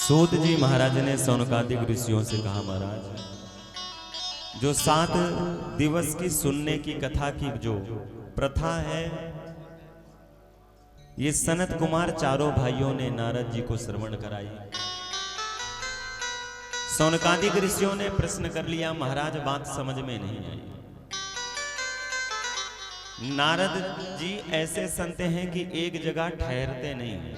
सूत जी महाराज ने सौनकादिक ऋषियों से कहा, महाराज जो 7 दिवस की सुनने की कथा की जो प्रथा है, ये सनत कुमार चारों भाइयों ने नारद जी को श्रवण कराई। सौनकादिक ऋषियों ने प्रश्न कर लिया, महाराज बात समझ में नहीं आई। नारद जी ऐसे संत हैं कि एक जगह ठहरते नहीं हैं।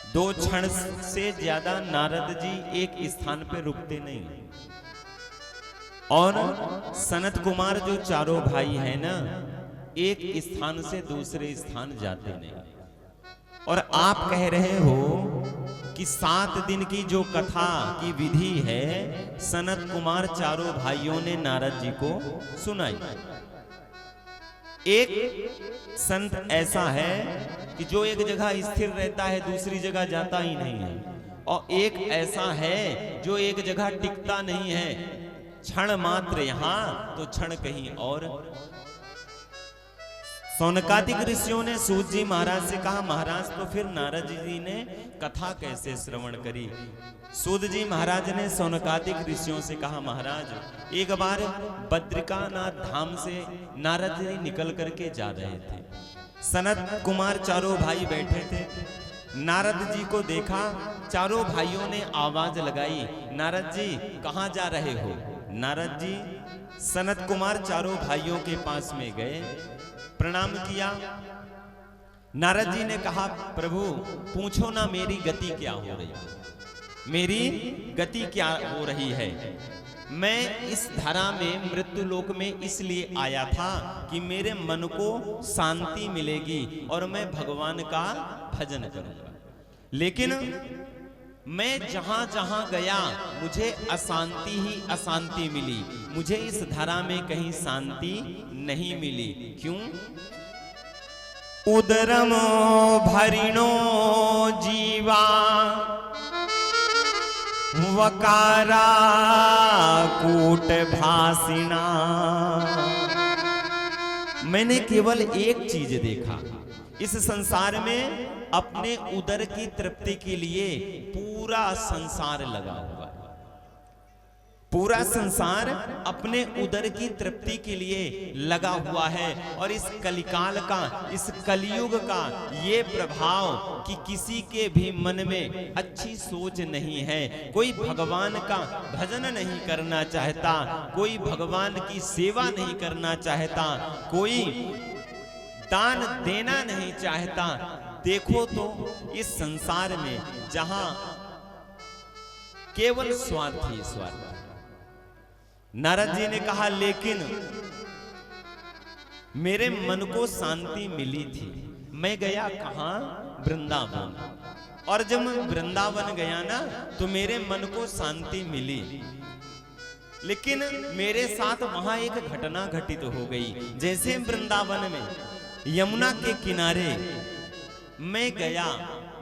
2 क्षण से ज्यादा नारद जी एक स्थान पर रुकते नहीं हैं। और सनत कुमार जो चारों भाई हैं ना, एक स्थान से दूसरे स्थान जाते नहीं। और आप कह रहे हो कि 7 दिन की जो कथा की विधि है, सनत कुमार चारों भाइयों ने नारद जी को सुनाई। एक संत ऐसा है कि जो एक जगह स्थिर रहता है, दूसरी जगह जाता ही नहीं है। और एक ऐसा है जो एक जगह टिकता नहीं है, क्षण मात्र यहां तो क्षण कहीं और। सौनकादिक ऋषियों ने सूत जी महाराज से कहा, महाराज तो फिर नारद जी ने कथा कैसे श्रवण करी? सूत जी महाराज ने सौनकादिक ऋषियों से कहा, महाराज एक बार बद्रिकानाथ धाम से नारद जी निकल करके जा रहे थे। सनत कुमार चारों भाई बैठे थे। नारद जी को देखा, चारों भाइयों ने आवाज लगाई, नारद जी कहाँ जा रहे हो? नारद जी सनत कुमार चारों भाइयों के पास में गए, प्रणाम किया। नारद जी ने कहा, प्रभु पूछो ना मेरी गति क्या हो रही है, मेरी गति क्या हो रही है। मैं इस धरा में मृत्यु लोक में इसलिए आया था कि मेरे मन को शांति मिलेगी और मैं भगवान का भजन करूंगा। लेकिन मैं जहां जहां गया मुझे अशांति ही अशांति मिली। मुझे इस धरा में कहीं शांति नहीं मिली। क्यों? उदरम भरिणो जीवा वकारा कूट भासिना। मैंने केवल एक चीज देखा इस संसार में, अपने उदर की तृप्ति के लिए पूरा संसार लगा हुआ है। पूरा संसार अपने उदर की तृप्ति के लिए लगा हुआ है। और इस कलिकाल का, इस कलयुग का ये प्रभाव कि किसी के भी मन में अच्छी सोच नहीं है। कोई भगवान का भजन नहीं करना चाहता, कोई भगवान की सेवा नहीं करना चाहता, कोई दान देना नहीं चाहता। देखो तो इस संसार में जहां केवल स्वार्थ ही स्वार्थ। नारद जी ने कहा, लेकिन मेरे मन को शांति मिली थी। मैं गया कहां? वृंदावन। और जब मैं वृंदावन गया ना तो मेरे मन को शांति मिली। लेकिन मेरे साथ वहां एक घटना घटित हो गई। जैसे वृंदावन में यमुना के किनारे मैं गया,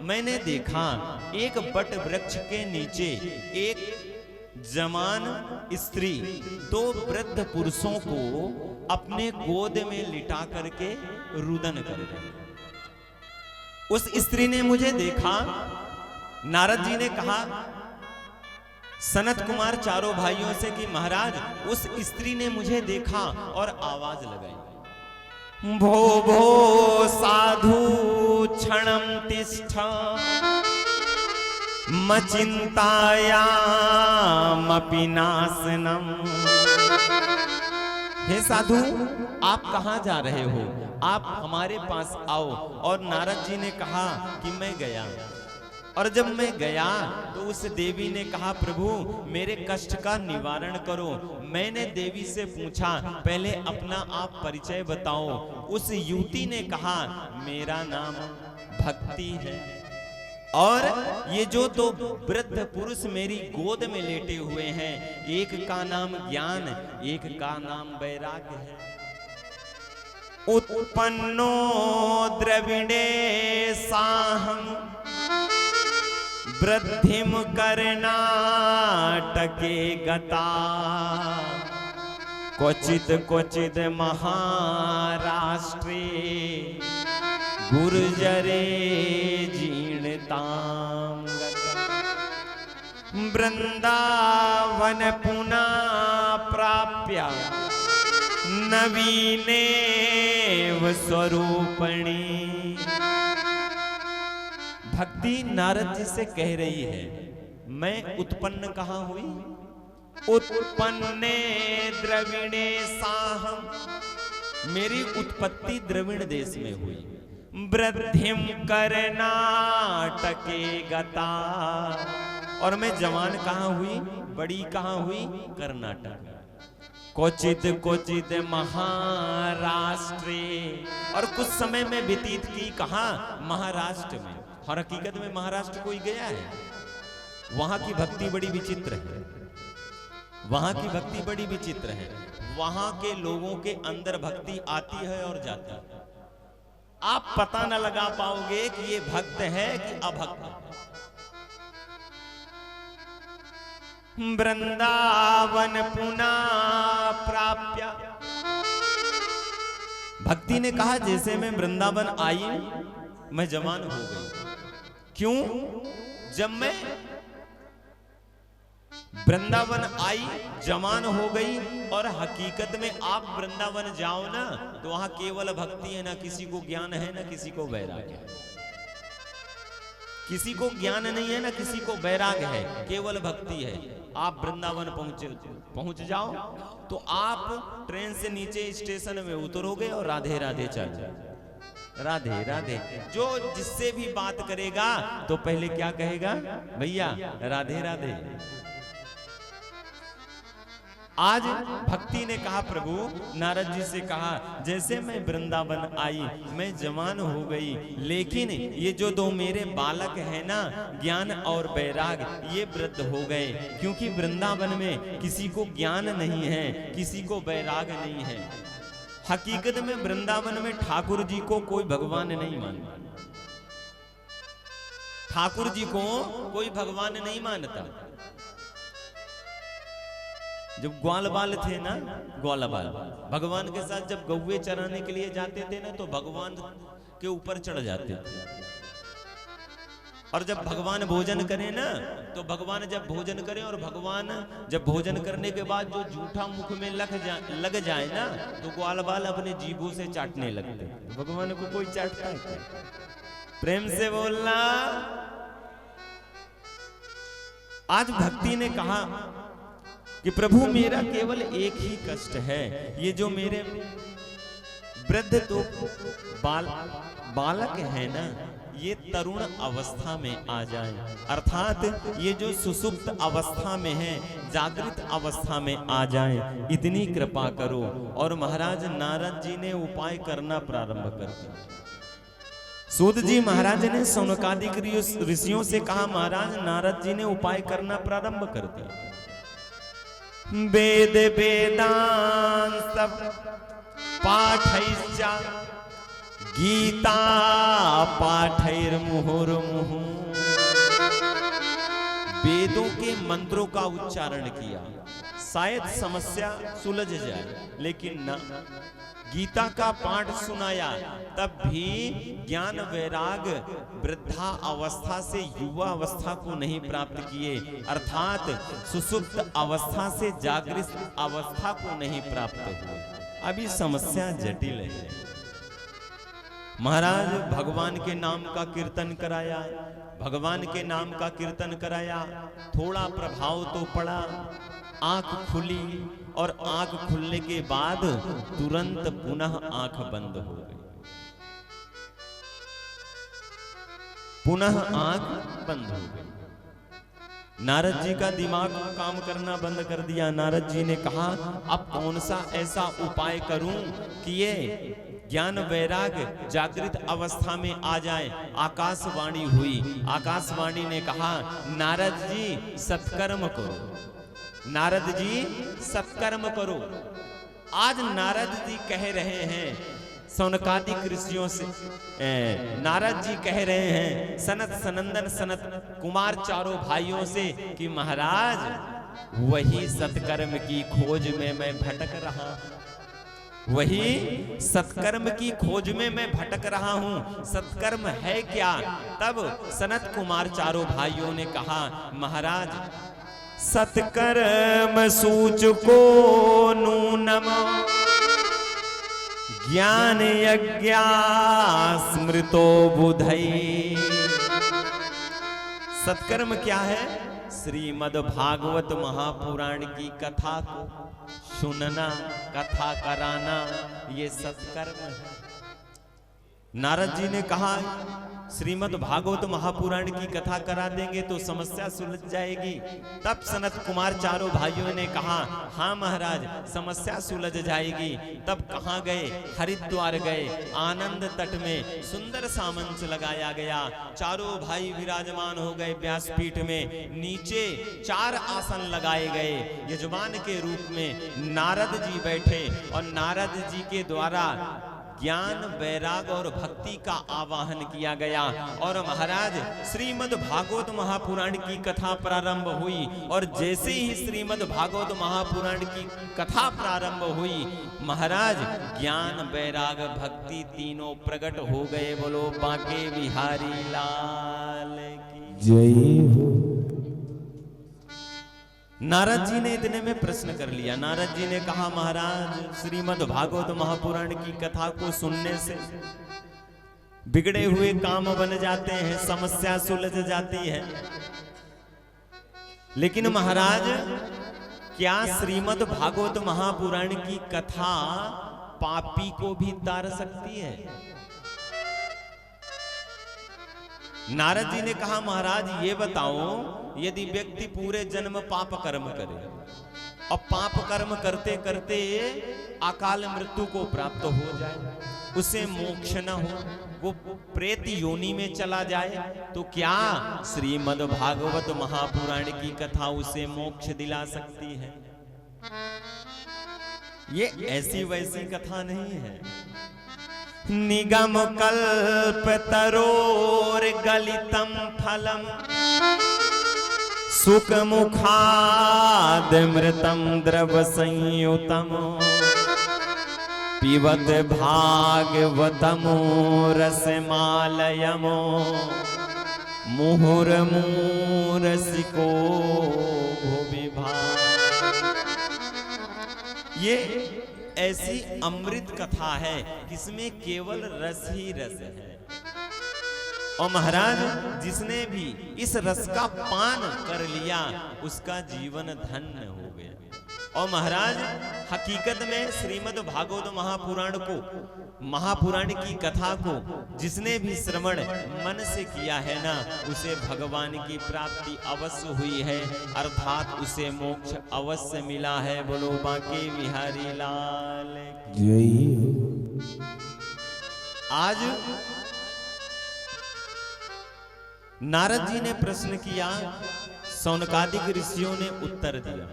मैंने देखा एक बट वृक्ष के नीचे एक जवान स्त्री 2 वृद्ध पुरुषों को अपने गोद में लिटा करके रुदन कर रही। उस स्त्री ने मुझे देखा। नारद जी ने कहा सनत कुमार चारों भाइयों से कि महाराज उस स्त्री ने मुझे देखा और आवाज लगाई, भो भो साधु क्षणं तिष्ठ मचिंतायामपि नाशनम। हे साधु, आप कहां जा रहे हो? आप हमारे पास आओ। और नारद जी ने कहा कि मैं गया। और जब मैं गया तो उस देवी ने कहा, प्रभु मेरे कष्ट का निवारण करो। मैंने देवी से पूछा, पहले अपना आप परिचय बताओ। उस युवती ने कहा, मेरा नाम भक्ति है। और ये जो 2 वृद्ध पुरुष मेरी गोद में लेटे हुए हैं, एक का नाम ज्ञान, एक का नाम वैराग्य है। उत्पन्नो द्रविणे साहम वृद्धिम कर्नाटके गता क्वचित क्वचित महाराष्ट्रे गुर्जरे जीर्णताम गता। वृंदावन पुनः प्राप्य नवीनेव स्वरूपणी। भक्ति नारद जी से कह रही है, मैं उत्पन्न कहाँ हुई? उत्पन्ने द्रविणे साहम, मेरी उत्पत्ति द्रविण देश में हुई। वृद्धिम कर्नाटके गता, और मैं जवान कहाँ हुई? बड़ी कहाँ हुई? कर्नाटक। क्वचित क्वचित महाराष्ट्रे, और कुछ समय में व्यतीत की कहाँ? महाराष्ट्र में। और हकीकत में महाराष्ट्र कोई गया है? वहां की भक्ति बड़ी विचित्र है, वहां की भक्ति बड़ी विचित्र है। वहां के लोगों के अंदर भक्ति आती है और जाती है, आप पता न लगा पाओगे कि ये भक्त है कि अभक्त है। वृंदावन पुनः प्राप्य, भक्ति ने कहा जैसे मैं वृंदावन आई मैं जवान हो गई। क्यों? जब मैं वृंदावन आई जवान हो गई, और हकीकत में आप वृंदावन जाओ ना तो वहां केवल भक्ति है, ना किसी को ज्ञान है ना किसी को वैराग्य है। किसी को ज्ञान नहीं है ना किसी को वैराग्य है, केवल भक्ति है। आप वृंदावन पहुंच जाओ तो आप ट्रेन से नीचे स्टेशन में उतरोगे और राधे राधे चल जाओ, राधे राधे। जो जिससे भी बात करेगा तो पहले क्या कहेगा? भैया राधे राधे। आज भक्ति ने कहा, प्रभु नारद जी से कहा जैसे मैं वृंदावन आई मैं जवान हो गई, लेकिन ये जो दो मेरे बालक हैं ना ज्ञान और वैराग, ये वृद्ध हो गए। क्योंकि वृंदावन में किसी को ज्ञान नहीं है, किसी को वैराग नहीं है। हकीकत में वृंदावन में ठाकुर जी को कोई भगवान नहीं मानता, ठाकुर जी को कोई भगवान नहीं मानता। जब ग्वाल बाल थे ना, ग्वाल बाल भगवान के साथ जब गौवे चराने के लिए जाते थे ना तो भगवान के ऊपर चढ़ जाते थे, और जब भगवान भोजन करें ना तो भगवान जब भोजन करें और भगवान जब भोजन करने के बाद जो जूठा मुख में लग जाए ना तो ग्वाल बाल अपने जीभों से चाटने लगते। भगवान को कोई चाटता है? प्रेम से बोलना। आज भक्ति ने कहा कि प्रभु मेरा केवल एक ही कष्ट है, ये जो मेरे वृद्ध तो बालक है ना ये तरुण अवस्था में आ जाएं, अर्थात ये जो सुसुप्त अवस्था में है जागृत अवस्था में आ जाएं, इतनी कृपा करो। और महाराज नारद जी ने उपाय करना प्रारंभ कर दिया। सूत जी महाराज ने सौनकादिक ऋषियों से कहा, महाराज नारद जी ने उपाय करना प्रारंभ कर दिया। वेद वेदांत पाठैश्च गीता पाठैर्मुहुर्मुहुः, वेदों के मंत्रों का उच्चारण किया, शायद समस्या सुलझ जाए, लेकिन न गीता का पाठ सुनाया, तब भी ज्ञान वैराग वृद्धा अवस्था से युवा अवस्था को नहीं प्राप्त किए, अर्थात सुसुप्त अवस्था से जागृत अवस्था को नहीं प्राप्त हुए। अभी समस्या जटिल है। महाराज भगवान के नाम का कीर्तन कराया, भगवान के नाम का कीर्तन कराया, थोड़ा प्रभाव तो पड़ा, आंख खुली, और आंख खुलने के बाद तुरंत पुनः आंख बंद हो गई, पुनः आंख बंद हो गई। नारद जी का दिमाग काम करना बंद कर दिया। नारद जी ने कहा अब कौन सा ऐसा उपाय करूं कि ये ज्ञान वैराग जागृत अवस्था में आ जाए। आकाशवाणी हुई, आकाशवाणी ने कहा नारद जी सत्कर्म करो, नारद जी सत्कर्म करो। आज नारद जी कह रहे हैं सौनकादिक ऋषियों से, नारद जी कह रहे हैं सनत सनंदन सनत कुमार चारों भाइयों से कि महाराज वही सत्कर्म की खोज में मैं भटक रहा। वही सत्कर्म की खोज में मैं भटक रहा हूं, सत्कर्म है क्या। तब सनत कुमार चारों भाइयों ने कहा, महाराज सत्कर्म सूचको नूनम ज्ञान यज्ञा स्मृतो बुधई। सत्कर्म क्या है? श्रीमद् भागवत महापुराण की कथा को सुनना, कथा कराना, ये सत्कर्म है। नारद जी ने कहा श्रीमद् भागवत महापुराण की कथा करा देंगे तो समस्या सुलझ जाएगी। तब सनत कुमार चारों भाइयों ने कहा, हाँ महाराज समस्या सुलझ जाएगी। तब कहाँ गए? हरिद्वार गए। आनंद तट में सुंदर सा मंच लगाया गया, चारों भाई विराजमान हो गए व्यासपीठ में। नीचे 4 आसन लगाए गए, यजमान के रूप में नारद जी बैठे और नारद जी के द्वारा ज्ञान, वैराग और भक्ति का आवाहन किया गया। और महाराज श्रीमद् भागवत महापुराण की कथा प्रारंभ हुई। और जैसे ही श्रीमद् भागवत महापुराण की कथा प्रारंभ हुई, महाराज ज्ञान, वैराग, भक्ति तीनों प्रकट हो गए। बोलो बांके बिहारी लाल की जय हो। नारद जी ने इतने में प्रश्न कर लिया। नारद जी ने कहा, महाराज श्रीमद् भागवत महापुराण की कथा को सुनने से बिगड़े हुए काम बन जाते हैं, समस्या सुलझ जाती है। लेकिन महाराज क्या श्रीमद् भागवत महापुराण की कथा पापी को भी तार सकती है? नारद जी ने कहा, महाराज ये बताओ, यदि व्यक्ति पूरे जन्म पाप कर्म करे और पाप कर्म करते करते अकाल मृत्यु को प्राप्त हो जाए, उसे मोक्ष न हो, वो प्रेत योनि में चला जाए, तो क्या श्रीमद् भागवत महापुराण की कथा उसे मोक्ष दिला सकती है? ये ऐसी वैसी कथा नहीं है। निगम कल्प तरोर गलितम फलम सुख मुखाद मृतम द्रव संयुतम पिबत भागवतमो रसमालयमो मुहुर्मुरसिको विभाग। ये ऐसी अमृत कथा है जिसमें केवल रस ही रस है। और महाराज जिसने भी इस रस का पान कर लिया उसका जीवन धन्य हो गया। और महाराज हकीकत में श्रीमद् भागवत महापुराण की कथा को जिसने भी श्रवण मन से किया है ना, उसे भगवान की प्राप्ति अवश्य हुई है, अर्थात उसे मोक्ष अवश्य मिला है। बोलो बांके बिहारी लाल जय हो। आज नारद जी ने प्रश्न किया, सौनकादिक ऋषियों ने उत्तर दिया।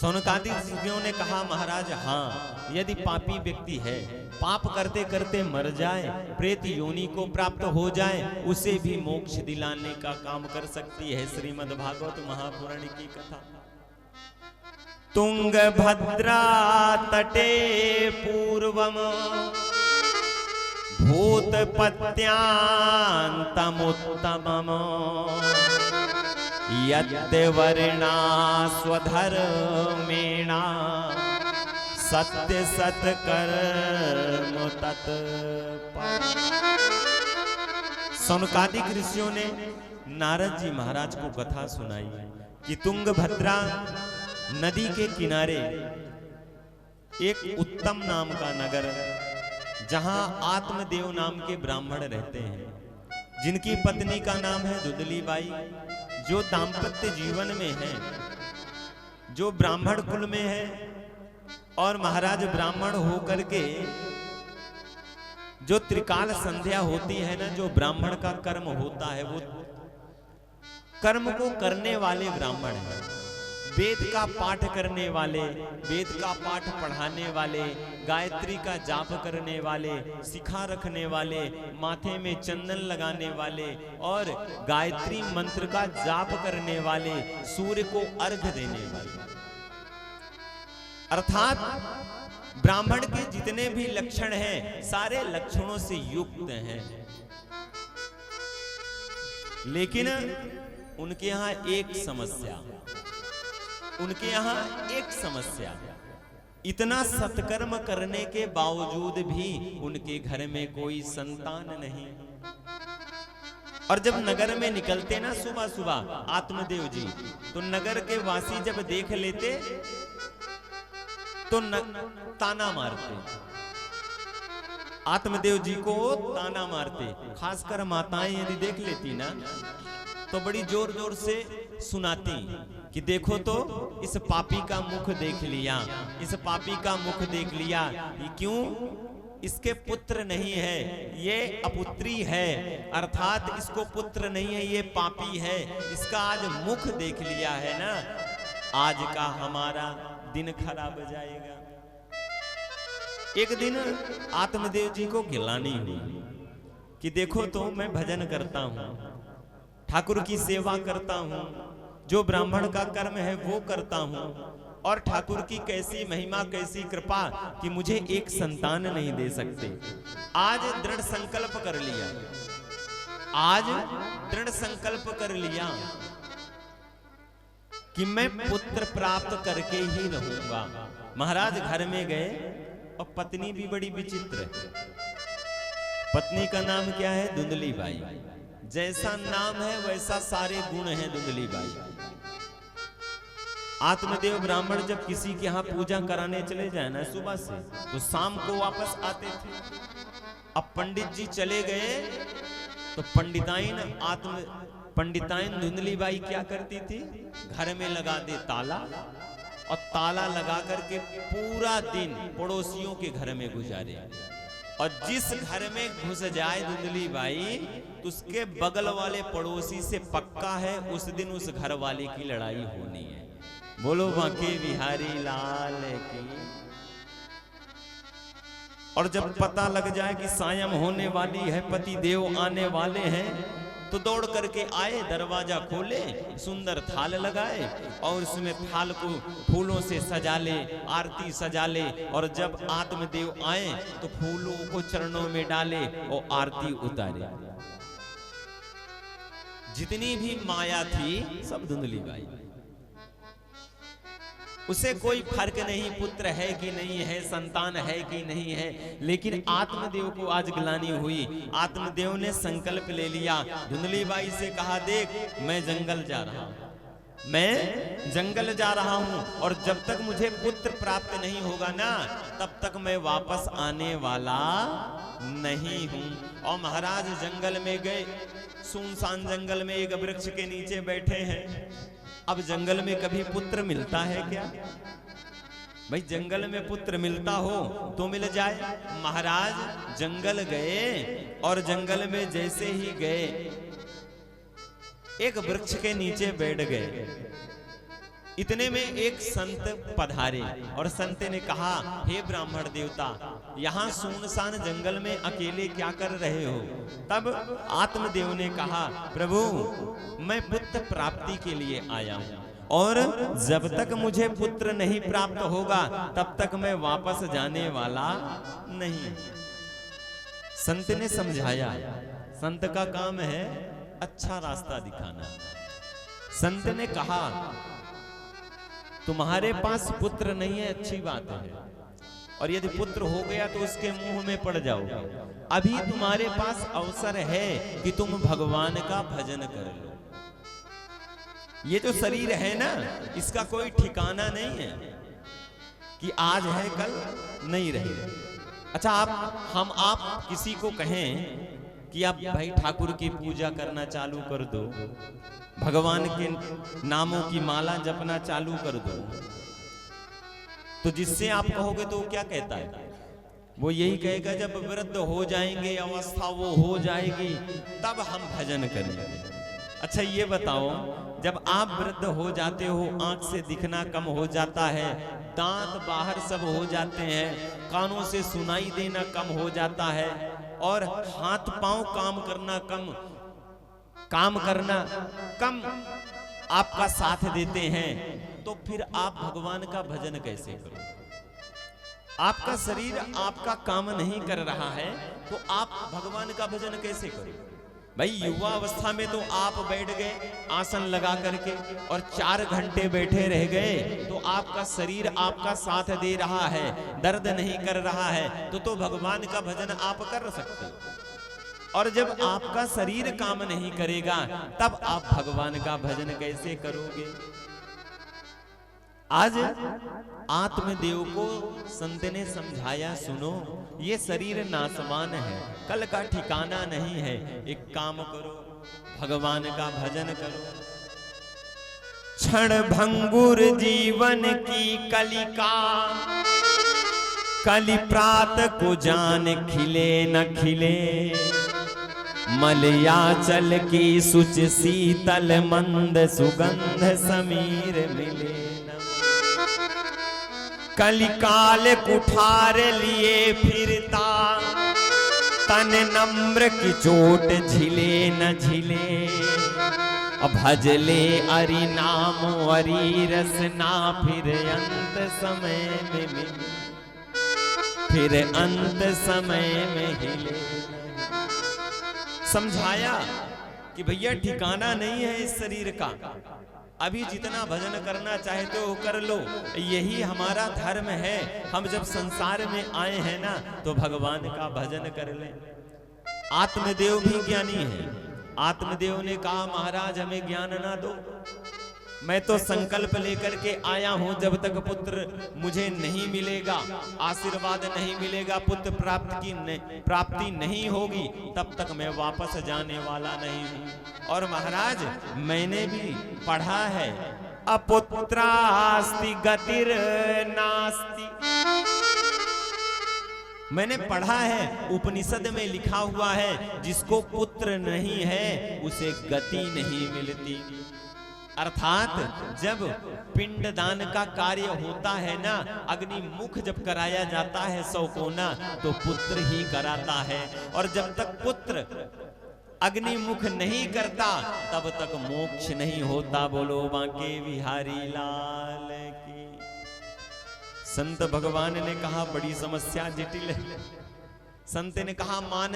सौनकादिक ऋषियों ने कहा, महाराज हाँ, यदि पापी व्यक्ति है, पाप करते करते मर जाए, प्रेत योनि को प्राप्त हो जाए, उसे भी मोक्ष दिलाने का काम कर सकती है श्रीमद् भागवत महापुराण की कथा। तुंगभद्रा तटे पूर्वम भूतपत्यांतमुत्तमम् यद्वर्णा स्वधर्मेणा सत्य सत्कर्म तत्पर। सौनकादिक ऋषियों ने नारद जी महाराज को कथा सुनाई कि तुंगभद्रा नदी के किनारे एक उत्तम नाम का नगर, जहां आत्मदेव नाम के ब्राह्मण रहते हैं, जिनकी पत्नी का नाम है दुदली बाई, जो दाम्पत्य जीवन में है, जो ब्राह्मण कुल में है। और महाराज ब्राह्मण होकर के जो त्रिकाल संध्या होती है ना, जो ब्राह्मण का कर्म होता है, वो कर्म को करने वाले ब्राह्मण हैं। वेद का पाठ करने वाले, वेद का पाठ पढ़ाने वाले, गायत्री का जाप करने वाले, शिखा रखने वाले, माथे में चंदन लगाने वाले और गायत्री मंत्र का जाप करने वाले, सूर्य को अर्घ देने वाले, अर्थात ब्राह्मण के जितने भी लक्षण हैं सारे लक्षणों से युक्त हैं, लेकिन उनके यहां एक समस्या, उनके यहां एक समस्या, इतना सत्कर्म करने के बावजूद भी उनके घर में कोई संतान नहीं। और जब नगर में निकलते ना सुबह सुबह आत्मदेव जी, तो नगर के वासी जब देख लेते तो ताना मारते, आत्मदेव जी को ताना मारते। खासकर माताएं यदि देख लेती ना तो बड़ी जोर जोर से सुनाती कि देखो तो इस पापी का मुख देख लिया, इस पापी का मुख देख लिया। ये क्यों? इसके पुत्र नहीं है, ये अपुत्री है, अर्थात इसको पुत्र नहीं है, ये पापी है, इसका आज मुख देख लिया है ना, आज का हमारा दिन खराब जाएगा। एक दिन आत्मदेव जी को गिलानी हुई कि देखो तो मैं भजन करता हूं, ठाकुर की सेवा करता हूं, जो ब्राह्मण का कर्म है वो करता हूं, और ठाकुर की कैसी महिमा कैसी कृपा कि मुझे एक संतान नहीं दे सकते। आज दृढ़ संकल्प कर लिया, आज दृढ़ संकल्प कर लिया कि मैं पुत्र प्राप्त करके ही रहूंगा। महाराज घर में गए और पत्नी भी बड़ी विचित्र है। पत्नी का नाम क्या है? धुंधली बाई। जैसा नाम है वैसा सारे गुण हैं धुंधली बाई। आत्मदेव ब्राह्मण जब किसी के यहाँ पूजा कराने चले जाए ना सुबह से, तो शाम को वापस आते थे। अब पंडित जी चले गए तो पंडिताइन धुंधली बाई क्या करती थी? घर में लगा दे ताला, और ताला लगा करके पूरा दिन पड़ोसियों के घर में गुजारे। और जिस घर में घुस जाए धुंधली बाई तो उसके बगल वाले पड़ोसी से पक्का है उस दिन उस घर वाले की लड़ाई होनी है। बोलो बांके बिहारी लाल की। और जब पता लग जाए कि सायं होने वाली है, पति देव आने वाले हैं, तो दौड़ करके आए, दरवाजा खोले, सुंदर थाल लगाए और उसमें थाल को फूलों से सजा ले, आरती सजा ले, और जब आत्मदेव आए तो फूलों को चरणों में डाले और आरती उतारे। जितनी भी माया थी सब धुंधली बाई। उसे कोई फर्क नहीं पुत्र है कि नहीं है, संतान है कि नहीं है, लेकिन आत्मदेव को आज गिलानी हुई। आत्मदेव ने संकल्प ले लिया, धुंधली बाई से कहा देख मैं जंगल जा रहा हूं, मैं जंगल जा रहा हूं, और जब तक मुझे पुत्र प्राप्त नहीं होगा ना तब तक मैं वापस आने वाला नहीं हूं। और महाराज जंगल में गए, सुनसान जंगल में एक वृक्ष के नीचे बैठे हैं। अब जंगल में कभी पुत्र मिलता है क्या? भाई जंगल में पुत्र मिलता हो तो मिल जाए। महाराज जंगल गए और जंगल में जैसे ही गए एक वृक्ष के नीचे बैठ गए। इतने में एक संत पधारे और संत ने कहा, हे ब्राह्मण देवता, यहाँ सुनसान जंगल में अकेले क्या कर रहे हो? तब आत्मदेव ने कहा, प्रभु मैं पुत्र प्राप्ति के लिए आया हूँ, और जब तक मुझे पुत्र नहीं प्राप्त होगा तब तक मैं वापस जाने वाला नहीं। संत ने समझाया, संत का काम है अच्छा रास्ता दिखाना। संत ने कहा, तुम्हारे पास पुत्र नहीं है अच्छी बात है, और यदि पुत्र हो गया तो उसके मुंह में पड़ जाओगे। अभी तुम्हारे पास अवसर है कि तुम भगवान का भजन कर लो। ये जो शरीर है ना, इसका कोई ठिकाना नहीं है कि आज है कल नहीं रहे। अच्छा, आप किसी को कहें कि आप भाई ठाकुर की पूजा करना चालू कर दो, भगवान के नामों की माला जपना चालू कर दो, तो जिससे आप कहोगे तो वो क्या कहता है? वो यही कहेगा जब वृद्ध हो जाएंगे, अवस्था वो हो जाएगी, तब हम भजन करेंगे। अच्छा ये बताओ, जब आप वृद्ध हो जाते हो, आंख से दिखना कम हो जाता है, दांत बाहर सब हो जाते हैं, कानों से सुनाई देना कम हो जाता है, और हाथ पांव काम करना कम आपका साथ देते हैं, तो फिर आप भगवान का भजन कैसे करो? आपका शरीर आपका काम नहीं कर रहा है तो आप भगवान का भजन कैसे करो? भाई युवा अवस्था में तो आप बैठ गए आसन लगा करके और 4 घंटे बैठे रह गए तो आपका शरीर आपका साथ दे रहा है, दर्द नहीं कर रहा है, तो भगवान का भजन आप कर सकते हो। और जब आपका शरीर काम नहीं करेगा तब आप भगवान का भजन कैसे करोगे? आज आत्मदेव को संत ने समझाया, सुनो ये शरीर नासवान है, कल का ठिकाना नहीं है, एक काम करो भगवान का भजन करो। क्षण भंगुर जीवन की कलिका, कलि प्रात को जान खिले न खिले, मलयाचल की सुच शीतल मंद सुगंध समीर मिले। कलिकाल कुठार लिए फिरता, तन नम्र की चोट झिले न झिले, भजले अरि नाम अरि रसना, फिर अंत समय में मिले, फिर अंत समय में हिले। समझाया कि भैया ठिकाना नहीं है इस शरीर का, अभी जितना भजन करना चाहते हो कर लो, यही हमारा धर्म है। हम जब संसार में आए हैं ना तो भगवान का भजन कर ले। आत्मदेव भी ज्ञानी है। आत्मदेव ने कहा महाराज हमें ज्ञान ना दो, मैं तो संकल्प लेकर के आया हूं, जब तक पुत्र मुझे नहीं मिलेगा, आशीर्वाद नहीं मिलेगा, पुत्र प्राप्ति नहीं होगी, तब तक मैं वापस जाने वाला नहीं हूं। और महाराज मैंने भी पढ़ा है, अपुत्रास्ति गतिर नास्ति, मैंने पढ़ा है उपनिषद में लिखा हुआ है जिसको पुत्र नहीं है उसे गति नहीं मिलती। अर्थात जब पिंडदान का कार्य होता है ना, अग्नि मुख जब कराया जाता है 100 कोना तो पुत्र ही कराता है, और जब तक पुत्र अग्नि मुख नहीं करता तब तक मोक्ष नहीं होता। बोलो बांके बिहारी लाल की। संत भगवान ने कहा बड़ी समस्या जटिल है। संत ने कहा मान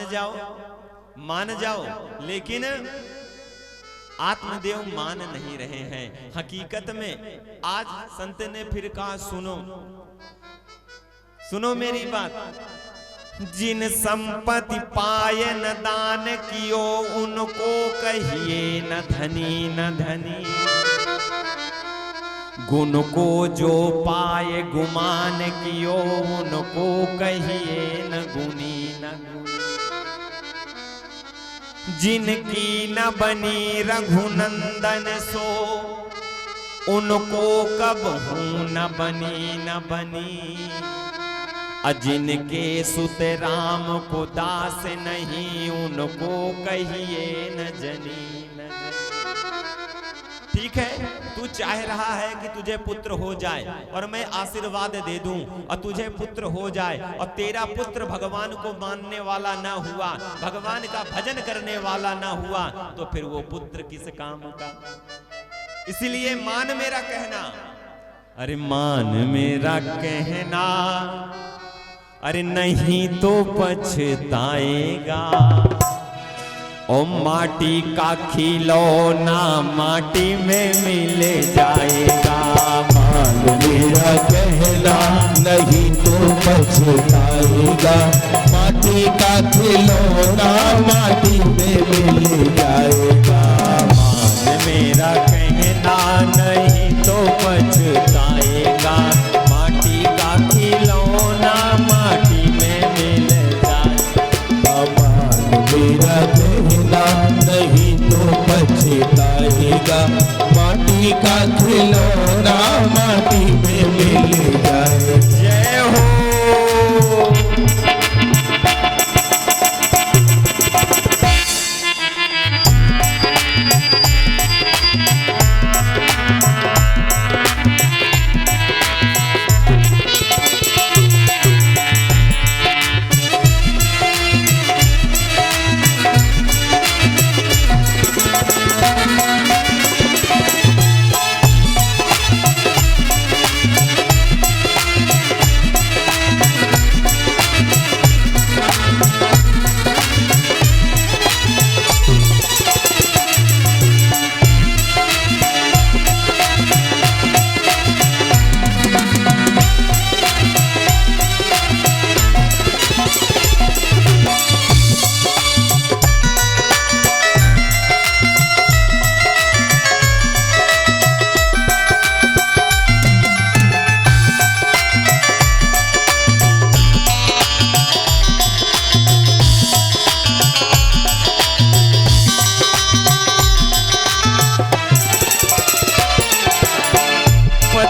जाओ, लेकिन आत्मदेव मान नहीं रहे हैं। हकीकत में आज संत ने फिर कहा सुनो मेरी बात, जिन संपत्ति पाए न दान कियो, उनको कहिए न धनी न धनी, गुण को जो पाए गुमान कियो, उनको कहिए न गुनी न गुनी, जिनकी न बनी रघुनंदन सो, उनको कब हूं न बनी न बनी, जिनके सुत राम को दास नहीं, उनको कहिए न जनी न जनी। ठीक है, तू चाह रहा है कि तुझे पुत्र हो जाए और मैं आशीर्वाद दे दूं और तुझे पुत्र हो जाए, और तेरा पुत्र भगवान को मानने वाला ना हुआ, भगवान का भजन करने वाला ना हुआ, तो फिर वो पुत्र किस काम का? इसलिए मान मेरा कहना, अरे मान मेरा कहना, अरे नहीं तो पछताएगा। ओ माटी का खिलौना माटी में मिल जाएगा, मान मेरा कहना नहीं तो पछताएगा, माटी का खिलौना माटी में मिल जाएगा। मान मेरा कहना नहीं तो पछताएगा, माटी का खिलौना माटी में मिल जाएगा। मान मेरा कहना नहीं तो पछताएगा, माटी का खिलौना माटी में मिल जाए। जय हो।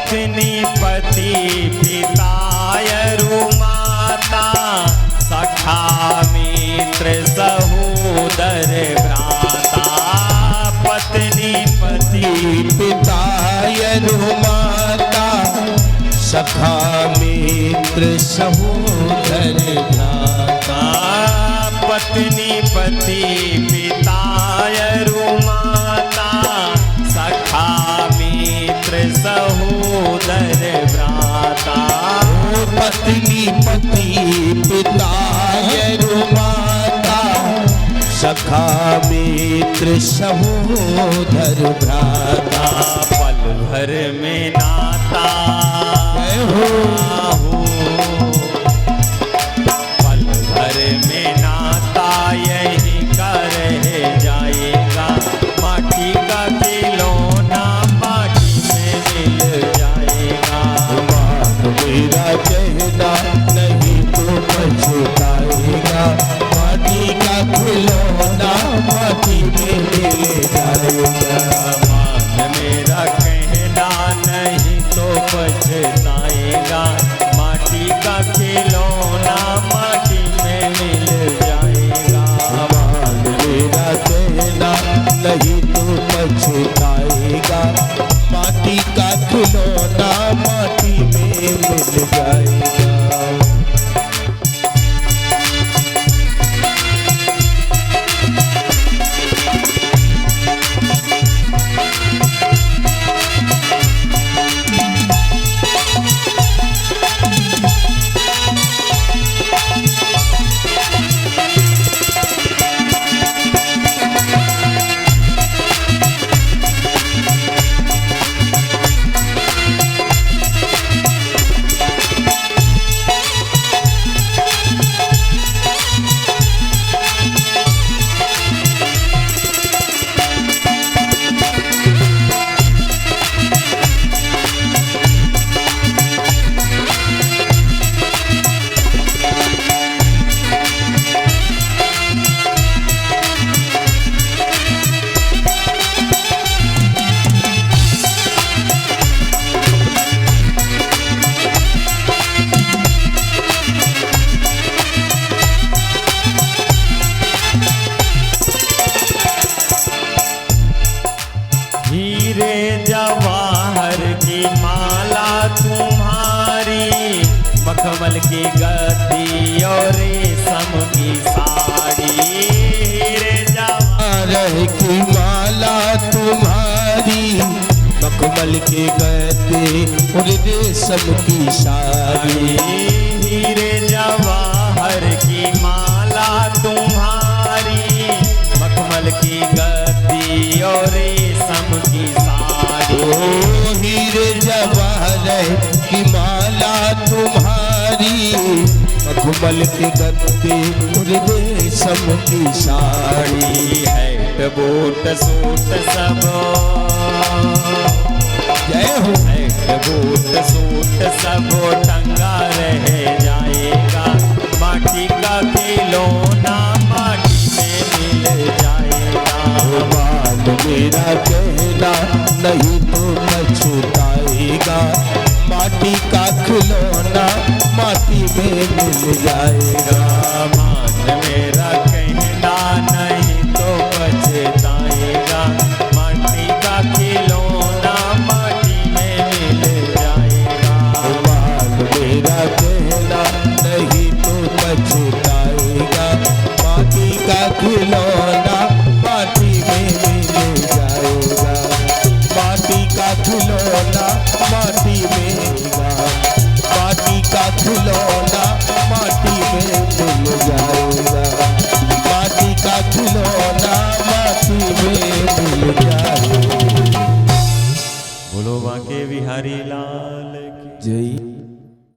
पत्नी पति पितायरु माता सखा मित्र सहोदर भ्राता। पत्नी पति पितायरु माता सखा मित्र सहोदर भ्राता। पत्नी पति पितायरु माता सखा मित्र सहोदर भ्राता। पत्नी पति पितायरु माता सखा मित्र सहोदर भ्राता। पल भर में नाता पल भर में नाता यही का रह जाएगा। माटी का खिलौना माटी में मिल जाएगा। मेरा कहना नहीं तो पछताएगा। माटी का खिलौना माटी में मिल जाएगा। मेरा कहना नहीं तो पछताएगा। माटी का खिलौना माटी में मिल जाएगा। मेरा कहना नहीं तो पछताएगा। माटी का खिलौना माटी में मिल जाएगा। हीरे जवाहर की माला तुम्हारी मखमल की गद्दी और रेशम की साड़ी। हीरे जवाहर की माला तुम्हारी मखमल के गद्दे और रेशम की साड़ी। हीरे जवाहर की माला तुम्हारी मखमल की गद्दी और रेशम की साड़ी। हीरे जवाहर की माला तुम्हारी मखमल के गद्दे और रेशम की साड़ी। हैट बूट सूट सब जय हो। हैट बूट सूट सब टंगा रह जाएगा। माटी का खिलौना माटी में मिल जाएगा। मेरा कहना नहीं तो पछताएगा। माटी का खिलौना माटी में मिल जाएगा। मान मेरा कहना नहीं तो पछताएगा। माटी का खिलौना माटी में मिल जाएगा। मेरा कहना नहीं तो पछताएगा। माटी का खिलौना माटी में मिल जाएगा। माटी का खिलौना माटी में माटी का खिलौना माटी में मिल जाएगा। माटी का खिलौना माटी में मिल जाएगा। बोलो बांके बिहारी लाल की जय।